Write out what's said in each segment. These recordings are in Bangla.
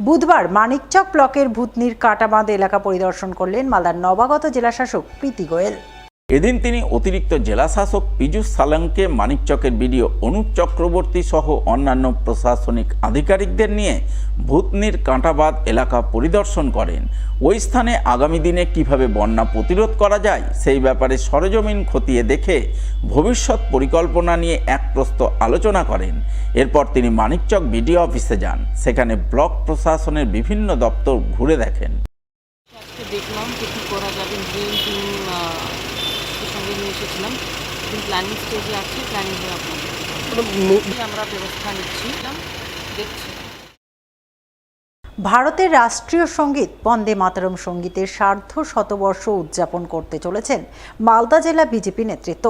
বুধবার মানিকচক ব্লকের ভূতনির কাটাবাঁধ এলাকা পরিদর্শন করলেন মালদার নবাগত জেলাশাসক প্রীতি গোয়েল। এদিন তিনি অতিরিক্ত জেলাশাসক পীযূষ সালংকে মানিকচকের বিডিও অনুপ চক্রবর্তী সহ অন্যান্য প্রশাসনিক আধিকারিকদের নিয়ে ভূতনির কাঁটাবাঁধ এলাকা পরিদর্শন করেন। ওই স্থানে আগামী দিনে কিভাবে বন্যা প্রতিরোধ করা যায় সেই ব্যাপারে সরেজমিন খতিয়ে দেখে ভবিষ্যৎ পরিকল্পনা নিয়ে এক প্রস্ত আলোচনা করেন। এরপর তিনি মানিকচক বিডিও অফিসে যান। সেখানে ব্লক প্রশাসনের বিভিন্ন দপ্তর ঘুরে দেখেন। দেখলাম যে কী করা যাবে, সঙ্গে নিয়ে এসেছিলাম, প্ল্যানিং স্টেজে আছে, প্ল্যানিং হয়ে আমরা ব্যবস্থা নিচ্ছি, দেখছি। ভারতের রাষ্ট্রীয় সঙ্গীত বন্দে মাতরম সঙ্গীতের সার্ধ শতবর্ষ উদযাপন করতে চলেছেন মালদা জেলা বিজেপি নেতৃত্ব।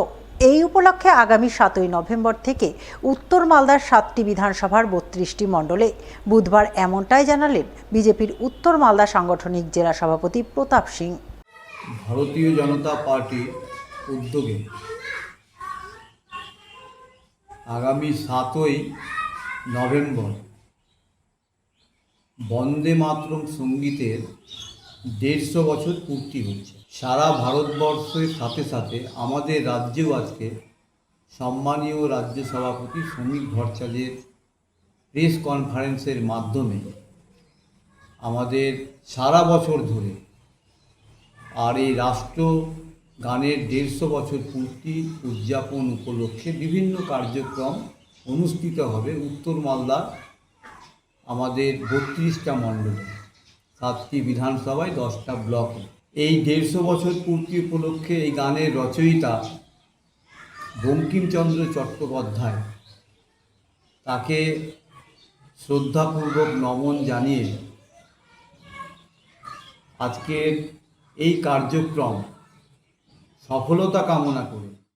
এই উপলক্ষে আগামী 7ই নভেম্বর থেকে উত্তর মালদার 7টি বিধানসভার 32টি মণ্ডলে বুধবার এমনটাই জানালেন বিজেপির উত্তর মালদা সাংগঠনিক জেলা সভাপতি প্রতাপ সিং। ভারতীয় জনতা পার্টির উদ্যোগে আগামী 7ই নভেম্বর বন্দে মাতরম সঙ্গীতের 150 বছর পূর্তি হচ্ছে। সারা ভারতবর্ষের সাথে সাথে আমাদের রাজ্যেও আজকে সম্মানীয় রাজ্য সভাপতি শ্রমিক ভট্টাচার্যের প্রেস কনফারেন্সের মাধ্যমে আমাদের সারা বছর ধরে আর এই রাষ্ট্র গানের 150 বছর পূর্তি উদযাপন উপলক্ষে বিভিন্ন কার্যক্রম অনুষ্ঠিত হবে উত্তর মালদার আমাদের 32টা মণ্ডলে, 7টি বিধানসভায়, 10টা ব্লকে। এই 150 বছর পূর্তি উপলক্ষে এই গানের রচয়িতা বঙ্কিমচন্দ্র চট্টোপাধ্যায়, তাকে শ্রদ্ধাপূর্বক নমন জানিয়ে আজকের এই কার্যক্রম সফলতা কামনা করে